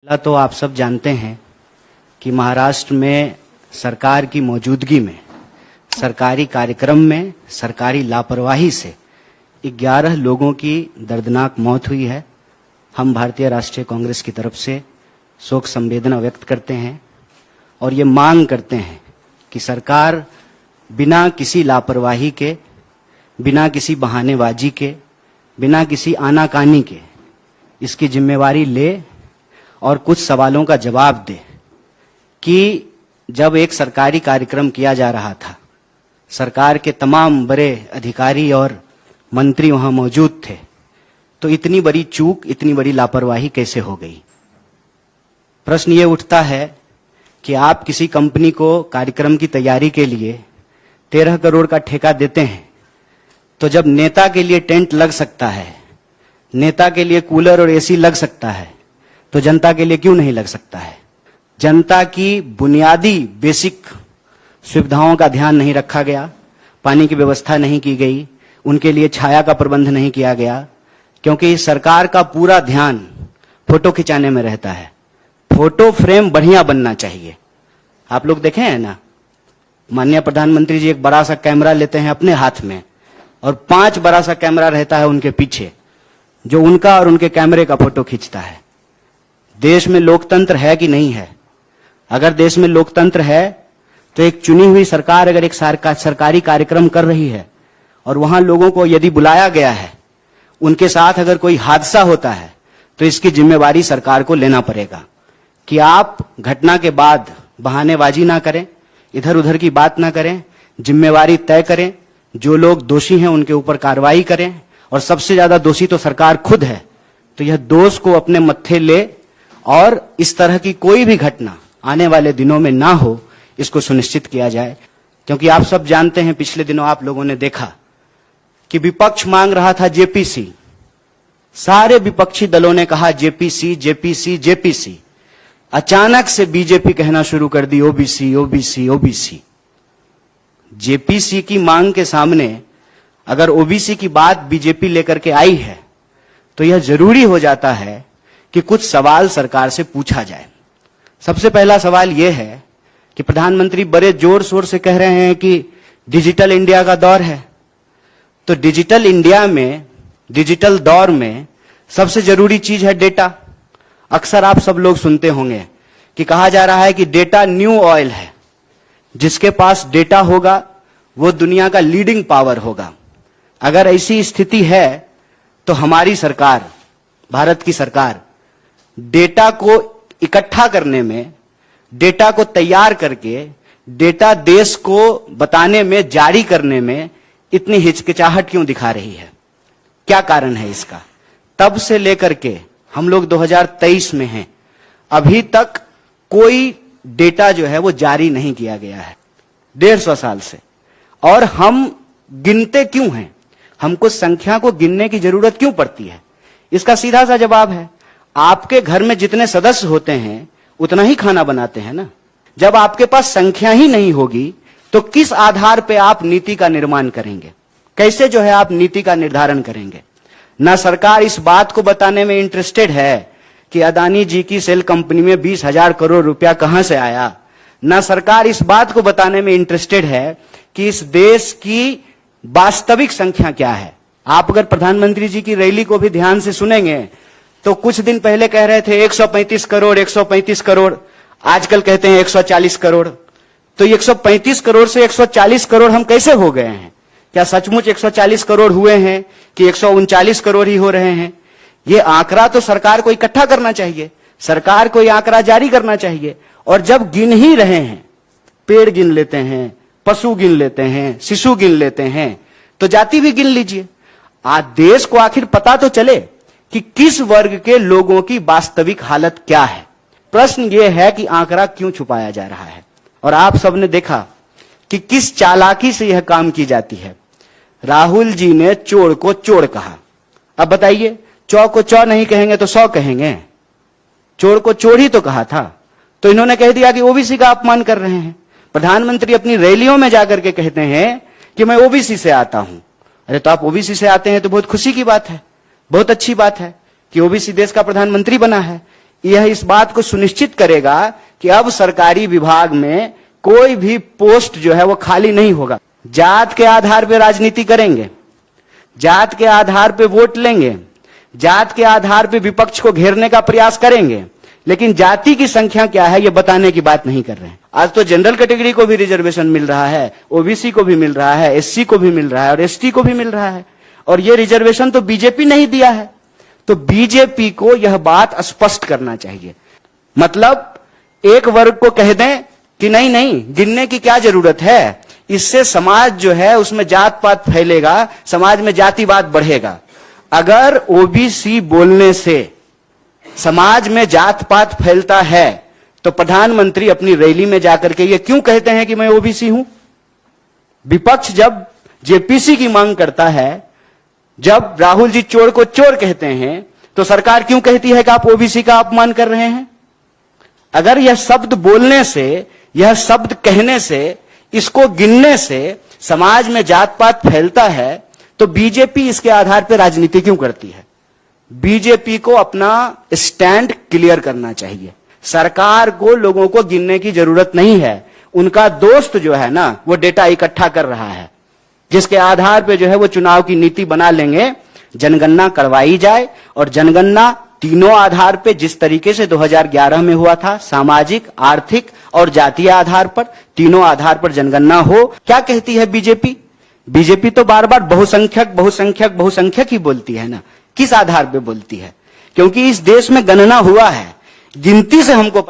पहला तो आप सब जानते हैं कि महाराष्ट्र में सरकार की मौजूदगी में सरकारी कार्यक्रम में सरकारी लापरवाही से 11 लोगों की दर्दनाक मौत हुई है। हम भारतीय राष्ट्रीय कांग्रेस की तरफ से शोक संवेदना व्यक्त करते हैं और ये मांग करते हैं कि सरकार बिना किसी लापरवाही के, बिना किसी बहानेबाजी के, बिना किसी आनाकानी के इसकी जिम्मेवारी ले और कुछ सवालों का जवाब दे कि जब एक सरकारी कार्यक्रम किया जा रहा था, सरकार के तमाम बड़े अधिकारी और मंत्री वहां मौजूद थे, तो इतनी बड़ी चूक, इतनी बड़ी लापरवाही कैसे हो गई। प्रश्न ये उठता है कि आप किसी कंपनी को कार्यक्रम की तैयारी के लिए 13 करोड़ का ठेका देते हैं, तो जब नेता के लिए टेंट लग सकता है, नेता के लिए कूलर और एसी लग सकता है, तो जनता के लिए क्यों नहीं लग सकता है। जनता की बुनियादी बेसिक सुविधाओं का ध्यान नहीं रखा गया, पानी की व्यवस्था नहीं की गई, उनके लिए छाया का प्रबंध नहीं किया गया, क्योंकि सरकार का पूरा ध्यान फोटो खिंचाने में रहता है। फोटो फ्रेम बढ़िया बनना चाहिए। आप लोग देखे हैं ना, माननीय प्रधानमंत्री जी एक बड़ा सा कैमरा लेते हैं अपने हाथ में और 5 बड़ा सा कैमरा रहता है उनके पीछे, जो उनका और उनके कैमरे का फोटो खींचता है। देश में लोकतंत्र है कि नहीं है? अगर देश में लोकतंत्र है तो एक चुनी हुई सरकार अगर एक सरकारी कार्यक्रम कर रही है और वहां लोगों को यदि बुलाया गया है, उनके साथ अगर कोई हादसा होता है, तो इसकी जिम्मेवारी सरकार को लेना पड़ेगा कि आप घटना के बाद बहानेबाजी ना करें, इधर उधर की बात ना करें, जिम्मेवारी तय करें, जो लोग दोषी हैं उनके ऊपर कार्रवाई करें, और सबसे ज्यादा दोषी तो सरकार खुद है, तो यह दोष को अपने मत्थे ले और इस तरह की कोई भी घटना आने वाले दिनों में ना हो, इसको सुनिश्चित किया जाए। क्योंकि आप सब जानते हैं, पिछले दिनों आप लोगों ने देखा कि विपक्ष मांग रहा था जेपीसी, सारे विपक्षी दलों ने कहा जेपीसी जेपीसी जेपीसी, अचानक से बीजेपी कहना शुरू कर दी ओबीसी ओबीसी ओबीसी। जेपीसी की मांग के सामने अगर ओबीसी की बात बीजेपी लेकर के आई है, तो यह जरूरी हो जाता है कि कुछ सवाल सरकार से पूछा जाए। सबसे पहला सवाल यह है कि प्रधानमंत्री बड़े जोर शोर से कह रहे हैं कि डिजिटल इंडिया का दौर है, तो डिजिटल इंडिया में, डिजिटल दौर में सबसे जरूरी चीज है डेटा। अक्सर आप सब लोग सुनते होंगे कि कहा जा रहा है कि डेटा न्यू ऑयल है, जिसके पास डेटा होगा वो दुनिया का लीडिंग पावर होगा। अगर ऐसी स्थिति है तो हमारी सरकार, भारत की सरकार, डेटा को इकट्ठा करने में, डेटा को तैयार करके डेटा देश को बताने में, जारी करने में इतनी हिचकिचाहट क्यों दिखा रही है? क्या कारण है इसका? तब से लेकर के हम लोग 2023 में हैं, अभी तक कोई डेटा जो है वो जारी नहीं किया गया है 150 साल से। और हम गिनते क्यों हैं? हमको संख्या को गिनने की जरूरत क्यों पड़ती है? इसका सीधा सा जवाब है, आपके घर में जितने सदस्य होते हैं उतना ही खाना बनाते हैं ना। जब आपके पास संख्या ही नहीं होगी तो किस आधार पे आप नीति का निर्माण करेंगे? कैसे जो है आप नीति का निर्धारण करेंगे? ना सरकार इस बात को बताने में इंटरेस्टेड है कि अदानी जी की सेल कंपनी में 20,000 करोड़ रुपया कहां से आया। ना सरकार इस बात को बताने में इंटरेस्टेड है कि इस देश की वास्तविक संख्या क्या है। आप अगर प्रधानमंत्री जी की रैली को भी ध्यान से सुनेंगे तो कुछ दिन पहले कह रहे थे 135 करोड़ 135 करोड़, आजकल कहते हैं 140 करोड़। तो 135 करोड़ से 140 करोड़ हम कैसे हो गए हैं? क्या सचमुच 140 करोड़ हुए हैं कि 139 करोड़ ही हो रहे हैं? ये आंकड़ा तो सरकार को इकट्ठा करना चाहिए, सरकार को ये आंकड़ा जारी करना चाहिए। और जब गिन ही रहे हैं, पेड़ गिन लेते हैं, पशु गिन लेते हैं, शिशु गिन लेते हैं, तो जाति भी गिन लीजिए। आज देश को आखिर पता तो चले कि किस वर्ग के लोगों की वास्तविक हालत क्या है। प्रश्न यह है कि आंकड़ा क्यों छुपाया जा रहा है? और आप सबने देखा कि किस चालाकी से यह काम की जाती है। राहुल जी ने चोर को चोर कहा। अब बताइए, चौ को चौ नहीं कहेंगे तो 100 कहेंगे? चोर को चोर ही तो कहा था, तो इन्होंने कह दिया कि ओबीसी का अपमान कर रहे हैं। प्रधानमंत्री अपनी रैलियों में जाकर के कहते हैं कि मैं ओबीसी से आता हूं। अरे तो आप ओबीसी से आते हैं तो बहुत खुशी की बात है, बहुत अच्छी बात है कि ओबीसी देश का प्रधानमंत्री बना है। यह इस बात को सुनिश्चित करेगा कि अब सरकारी विभाग में कोई भी पोस्ट जो है वो खाली नहीं होगा। जात के आधार पर राजनीति करेंगे, जात के आधार पर वोट लेंगे, जात के आधार पर विपक्ष को घेरने का प्रयास करेंगे, लेकिन जाति की संख्या क्या है ये बताने की बात नहीं कर रहे हैं। आज तो जनरल कैटेगरी को भी रिजर्वेशन मिल रहा है, ओबीसी को भी मिल रहा है, एससी को भी मिल रहा है और एसटी को भी मिल रहा है, और ये रिजर्वेशन तो बीजेपी नहीं दिया है। तो बीजेपी को यह बात स्पष्ट करना चाहिए। मतलब एक वर्ग को कह दें कि नहीं नहीं, गिनने की क्या जरूरत है, इससे समाज जो है उसमें जात पात फैलेगा, समाज में जातिवाद बढ़ेगा। अगर ओबीसी बोलने से समाज में जात पात फैलता है तो प्रधानमंत्री अपनी रैली में जाकर के ये क्यों कहते हैं कि मैं ओबीसी हूं? विपक्ष जब जेपीसी की मांग करता है, जब राहुल जी चोर को चोर कहते हैं, तो सरकार क्यों कहती है कि आप ओबीसी का अपमान कर रहे हैं? अगर यह शब्द बोलने से, यह शब्द कहने से, इसको गिनने से समाज में जात पात फैलता है, तो बीजेपी इसके आधार पर राजनीति क्यों करती है? बीजेपी को अपना स्टैंड क्लियर करना चाहिए। सरकार को लोगों को गिनने की जरूरत नहीं है। उनका दोस्त जो है ना, वो डेटा इकट्ठा कर रहा है, जिसके आधार पे जो है वो चुनाव की नीति बना लेंगे। जनगणना करवाई जाए और जनगणना तीनों आधार पे, जिस तरीके से 2011 में हुआ था, सामाजिक, आर्थिक और जातीय आधार पर, तीनों आधार पर जनगणना हो। क्या कहती है बीजेपी? बीजेपी तो बार बार बहुसंख्यक बहुसंख्यक बहुसंख्यक ही बोलती है ना। किस आधार पे बोलती है? क्योंकि इस देश में गणना हुआ है, गिनती से हमको